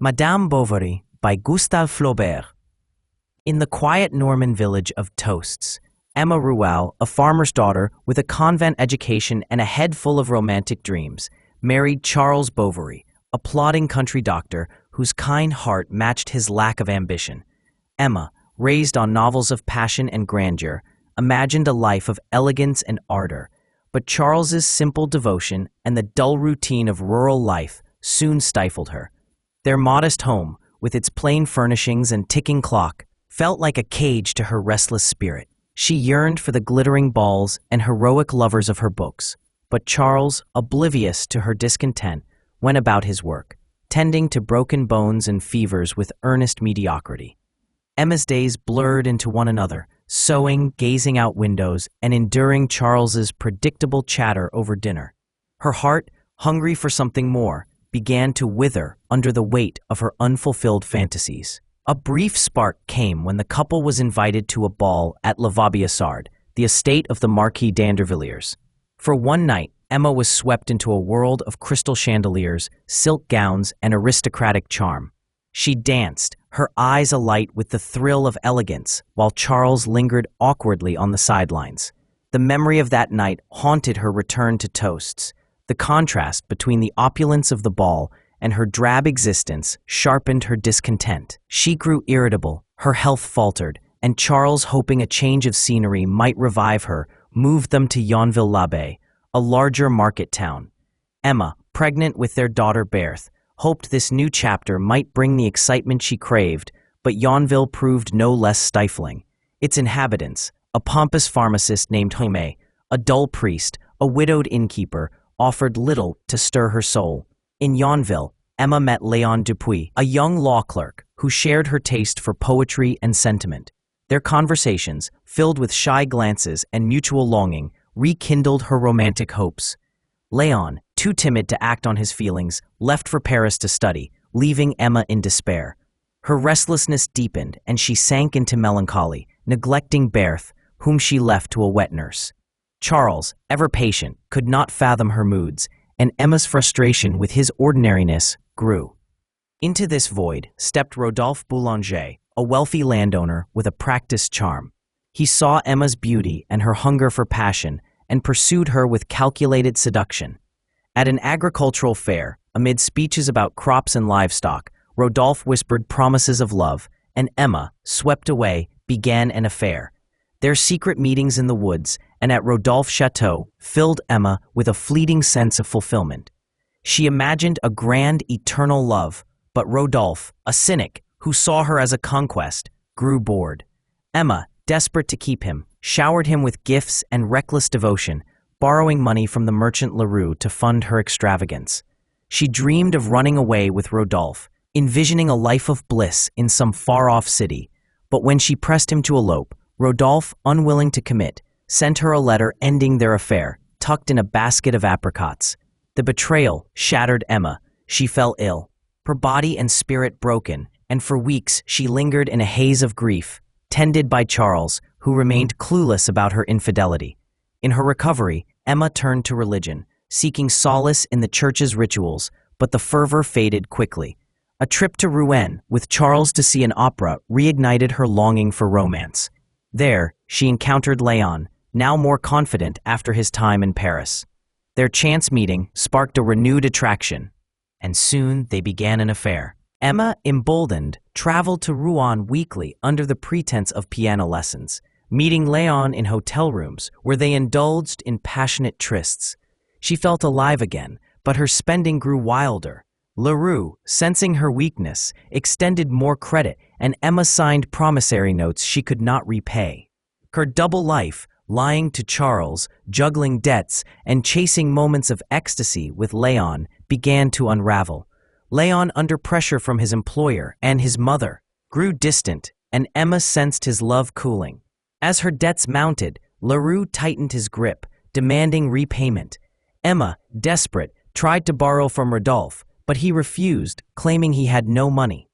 Madame Bovary by Gustave Flaubert. In the quiet Norman village of Toasts, Emma Rouault, a farmer's daughter with a convent education and a head full of romantic dreams, married Charles Bovary, a plodding country doctor whose kind heart matched his lack of ambition. Emma, raised on novels of passion and grandeur, imagined a life of elegance and ardor, but Charles's simple devotion and the dull routine of rural life soon stifled her. Their modest home, with its plain furnishings and ticking clock, felt like a cage to her restless spirit. She yearned for the glittering balls and heroic lovers of her books, but Charles, oblivious to her discontent, went about his work, tending to broken bones and fevers with earnest mediocrity. Emma's days blurred into one another, sewing, gazing out windows, and enduring Charles's predictable chatter over dinner. Her heart, hungry for something more, began to wither under the weight of her unfulfilled fantasies. A brief spark came when the couple was invited to a ball at La Vaubyessard, the estate of the Marquis d'Andervilliers. For one night, Emma was swept into a world of crystal chandeliers, silk gowns, and aristocratic charm. She danced, her eyes alight with the thrill of elegance, while Charles lingered awkwardly on the sidelines. The memory of that night haunted her return to Toasts. The contrast between the opulence of the ball and her drab existence sharpened her discontent. She grew irritable, her health faltered, and Charles, hoping a change of scenery might revive her, moved them to Yonville-l'Abbaye, a larger market town. Emma, pregnant with their daughter Berthe, hoped this new chapter might bring the excitement she craved, but Yonville proved no less stifling. Its inhabitants, a pompous pharmacist named Jaime, a dull priest, a widowed innkeeper, offered little to stir her soul. In Yonville, Emma met Léon Dupuis, a young law clerk who shared her taste for poetry and sentiment. Their conversations, filled with shy glances and mutual longing, rekindled her romantic hopes. Léon, too timid to act on his feelings, left for Paris to study, leaving Emma in despair. Her restlessness deepened, and she sank into melancholy, neglecting Berthe, whom she left to a wet nurse. Charles, ever patient, could not fathom her moods, and Emma's frustration with his ordinariness grew. Into this void stepped Rodolphe Boulanger, a wealthy landowner with a practiced charm. He saw Emma's beauty and her hunger for passion and pursued her with calculated seduction. At an agricultural fair, amid speeches about crops and livestock, Rodolphe whispered promises of love, and Emma, swept away, began an affair. Their secret meetings in the woods and at Rodolphe's chateau filled Emma with a fleeting sense of fulfillment. She imagined a grand, eternal love, but Rodolphe, a cynic who saw her as a conquest, grew bored. Emma, desperate to keep him, showered him with gifts and reckless devotion, borrowing money from the merchant Leroux to fund her extravagance. She dreamed of running away with Rodolphe, envisioning a life of bliss in some far-off city, but when she pressed him to elope, Rodolphe, unwilling to commit, sent her a letter ending their affair, tucked in a basket of apricots. The betrayal shattered Emma. She fell ill, her body and spirit broken, and for weeks she lingered in a haze of grief, tended by Charles, who remained clueless about her infidelity. In her recovery, Emma turned to religion, seeking solace in the church's rituals, but the fervor faded quickly. A trip to Rouen with Charles to see an opera reignited her longing for romance. There, she encountered Léon, now more confident after his time in Paris. Their chance meeting sparked a renewed attraction, and soon they began an affair. Emma, emboldened, traveled to Rouen weekly under the pretense of piano lessons, meeting Léon in hotel rooms where they indulged in passionate trysts. She felt alive again, but her spending grew wilder. Leroux, sensing her weakness, extended more credit, and Emma signed promissory notes she could not repay. Her double life, lying to Charles, juggling debts, and chasing moments of ecstasy with Léon, began to unravel. Léon, under pressure from his employer and his mother, grew distant, and Emma sensed his love cooling. As her debts mounted, Leroux tightened his grip, demanding repayment. Emma, desperate, tried to borrow from Rodolphe, but he refused, claiming he had no money.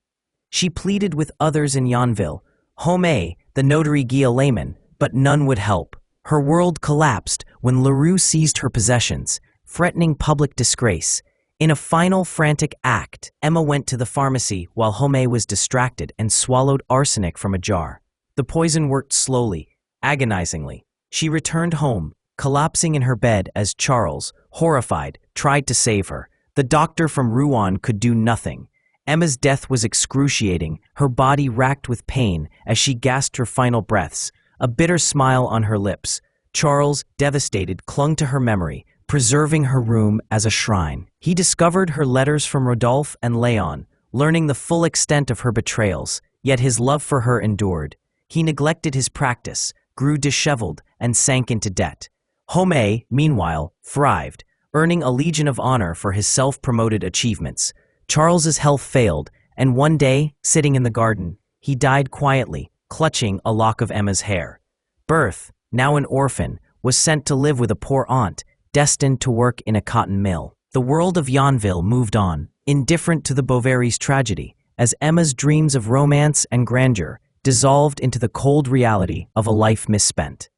She pleaded with others in Yonville, Jaime, the notary Guillaume, but none would help. Her world collapsed when Leroux seized her possessions, threatening public disgrace. In a final frantic act, Emma went to the pharmacy while Homais was distracted and swallowed arsenic from a jar. The poison worked slowly, agonizingly. She returned home, collapsing in her bed as Charles, horrified, tried to save her. The doctor from Rouen could do nothing. Emma's death was excruciating, her body racked with pain as she gasped her final breaths, a bitter smile on her lips. Charles, devastated, clung to her memory, preserving her room as a shrine. He discovered her letters from Rodolphe and Léon, learning the full extent of her betrayals, yet his love for her endured. He neglected his practice, grew disheveled, and sank into debt. Homais, meanwhile, thrived, earning a Legion of Honor for his self-promoted achievements. Charles's health failed, and one day, sitting in the garden, he died quietly, clutching a lock of Emma's hair. Berthe, now an orphan, was sent to live with a poor aunt, destined to work in a cotton mill. The world of Yonville moved on, indifferent to the Bovary's tragedy, as Emma's dreams of romance and grandeur dissolved into the cold reality of a life misspent.